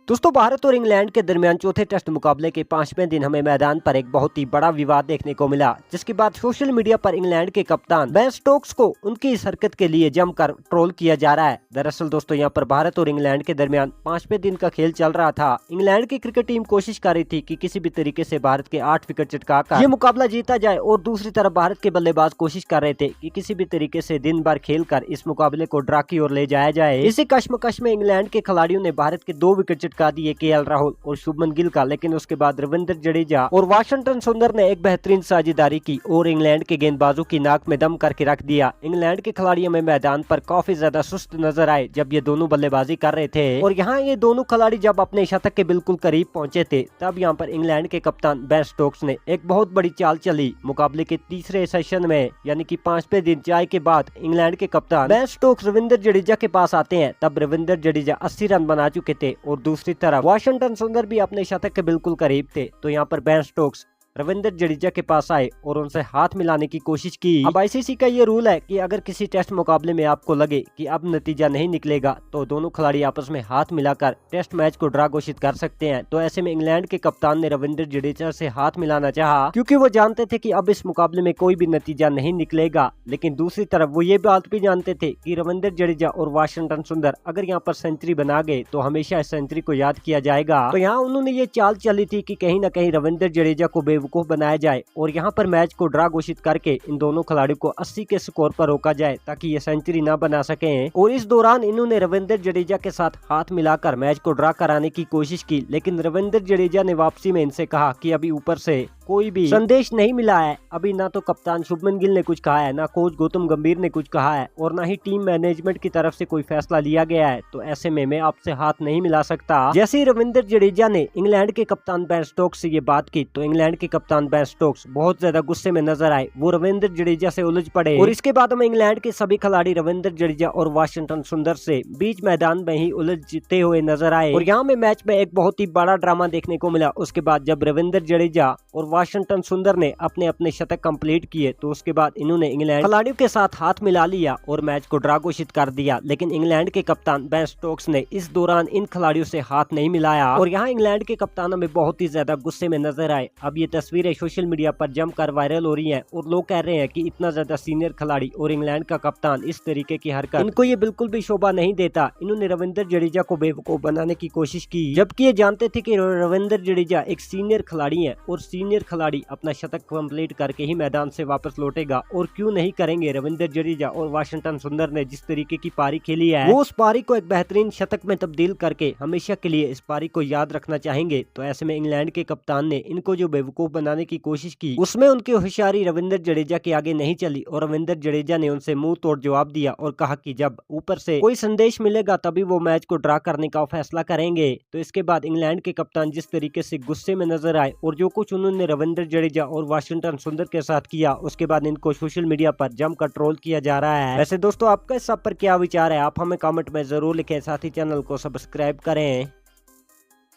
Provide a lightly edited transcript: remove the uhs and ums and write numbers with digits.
दोस्तों भारत और इंग्लैंड के दरमियान चौथे टेस्ट मुकाबले के 5वें दिन हमें मैदान पर एक बहुत ही बड़ा विवाद देखने को मिला, जिसके बाद सोशल मीडिया पर इंग्लैंड के कप्तान बेन स्टोक्स को उनकी इस हरकत के लिए जमकर ट्रोल किया जा रहा है। दरअसल दोस्तों यहाँ पर भारत और इंग्लैंड के दरमियान 5वें दिन का खेल चल रहा था। इंग्लैंड की क्रिकेट टीम कोशिश कर रही थी कि किसी भी तरीके से भारत के 8 विकेट चटकाकर ये मुकाबला जीता जाए, और दूसरी तरफ भारत के बल्लेबाज कोशिश कर रहे थे कि किसी भी तरीके से दिन भर खेलकर इस मुकाबले को ड्रा की ओर ले जाया जाए। इसी कश्मकश में इंग्लैंड के खिलाड़ियों ने भारत के 2 विकेट चटका दिए, केएल राहुल और शुभमन गिल का, लेकिन उसके बाद रविंद्र जडेजा और वाशिंगटन सुंदर ने एक बेहतरीन साझेदारी की और इंग्लैंड के गेंदबाजों की नाक में दम करके रख दिया। इंग्लैंड के खिलाड़ियों में मैदान पर काफी ज्यादा सुस्त नजर आए जब ये दोनों बल्लेबाजी कर रहे थे, और यहाँ ये दोनों खिलाड़ी जब अपने शतक के बिल्कुल करीब पहुंचे थे, तब यहाँ पर इंग्लैंड के कप्तान बेन स्टोक्स ने एक बहुत बड़ी चाल चली। मुकाबले के तीसरे सेशन में यानी कि 5वें दिन चाय के बाद इंग्लैंड के कप्तान बेन स्टोक्स रविंद्र जडेजा के पास आते हैं। तब रविंद्र जडेजा 80 रन बना चुके थे और दूसरी तरफ वाशिंगटन सुंदर भी अपने शतक के बिल्कुल करीब थे। तो यहाँ पर बेन स्टोक्स रविंद्र जडेजा के पास आए और उनसे हाथ मिलाने की कोशिश की। अब आईसीसी का ये रूल है कि अगर किसी टेस्ट मुकाबले में आपको लगे कि अब नतीजा नहीं निकलेगा, तो दोनों खिलाड़ी आपस में हाथ मिलाकर टेस्ट मैच को ड्रा घोषित कर सकते हैं। तो ऐसे में इंग्लैंड के कप्तान ने रविंद्र जडेजा से हाथ मिलाना चाहा, क्योंकि वो जानते थे कि अब इस मुकाबले में कोई भी नतीजा नहीं निकलेगा। लेकिन दूसरी तरफ वो ये बात भी जानते थे कि रविंद्र जडेजा और वाशिंगटन सुंदर अगर यहाँ पर सेंचुरी बना गए तो हमेशा इस सेंचुरी को याद किया जाएगा। तो यहाँ उन्होंने ये चाल चली थी कि कहीं न कहीं रविंद्र जडेजा को बेवकूफ बनाया जाए और यहाँ पर मैच को ड्रा घोषित करके इन दोनों खिलाड़ियों को 80 के स्कोर पर रोका जाए, ताकि ये सेंचुरी ना बना सके। और इस दौरान इन्होंने रविंद्र जडेजा के साथ हाथ मिलाकर मैच को ड्रा कराने की कोशिश की, लेकिन रविंद्र जडेजा ने वापसी में इनसे कहा कि अभी ऊपर से कोई भी संदेश नहीं मिला है। अभी ना तो कप्तान शुभमन गिल ने कुछ कहा है, ना कोच गौतम गंभीर ने कुछ कहा है, और ना ही टीम मैनेजमेंट की तरफ से कोई फैसला लिया गया है। तो ऐसे में मैं आपसे हाथ नहीं मिला सकता। जैसे ही रविंद्र जडेजा ने इंग्लैंड के कप्तान बेन स्टोक्स से ये बात की, तो इंग्लैंड के कप्तान बेन स्टोक्स बहुत ज्यादा गुस्से में नजर आए। वो रविंद्र जडेजा से उलझ पड़े और इसके बाद हमें इंग्लैंड के सभी खिलाड़ी रविंद्र जडेजा और वाशिंगटन सुंदर से बीच मैदान में ही उलझते हुए नजर आए, और यहाँ में मैच में एक बहुत ही बड़ा ड्रामा देखने को मिला। उसके बाद जब रविंद्र जडेजा और वाशिंगटन सुंदर ने अपने अपने शतक कंप्लीट किए, तो उसके बाद इन्होंने इंग्लैंड खिलाड़ियों के साथ हाथ मिला लिया और मैच को ड्रा घोषित कर दिया। लेकिन इंग्लैंड के कप्तान बेन स्टोक्स ने इस दौरान इन खिलाड़ियों से हाथ नहीं मिलाया, और यहाँ इंग्लैंड के कप्तान हमें बहुत ही ज्यादा गुस्से में नजर आए। अब ये तस्वीरें सोशल मीडिया पर जमकर वायरल हो रही हैं और लोग कह रहे हैं कि इतना ज्यादा सीनियर खिलाड़ी और इंग्लैंड का कप्तान इस तरीके की हरकत इनको ये बिल्कुल भी शोभा नहीं देता। इन्होंने रविंद्र जडेजा को बेवकूफ बनाने की कोशिश की, जबकि ये जानते थे कि रविंद्र जडेजा एक सीनियर खिलाड़ी है और सीनियर खिलाड़ी अपना शतक कंप्लीट करके ही मैदान से वापस लौटेगा। और क्यों नहीं करेंगे। रविंद्र जडेजा और वाशिंगटन सुंदर ने जिस तरीके की पारी खेली है, वो उस पारी को एक बेहतरीन शतक में तब्दील करके हमेशा के लिए इस पारी को याद रखना चाहेंगे। तो ऐसे में इंग्लैंड के कप्तान ने इनको जो बेवकूफ बनाने की कोशिश की, उसमें उनकी होशियारी रविंद्र जडेजा के आगे नहीं चली, और रविंद्र जडेजा ने उनसे मुंह तोड़ जवाब दिया और कहा कि जब ऊपर से कोई संदेश मिलेगा तभी वो मैच को ड्रा करने का फैसला करेंगे। तो इसके बाद इंग्लैंड के कप्तान जिस तरीके से गुस्से में नजर आए और जो कुछ उन्होंने रविंद्र जडेजा और वाशिंगटन सुंदर के साथ किया, उसके बाद इनको सोशल मीडिया पर जमकर ट्रोल किया जा रहा है। वैसे दोस्तों आपका इस सब पर क्या विचार है, आप हमें कमेंट में जरूर लिखें, साथ ही चैनल को सब्सक्राइब करें।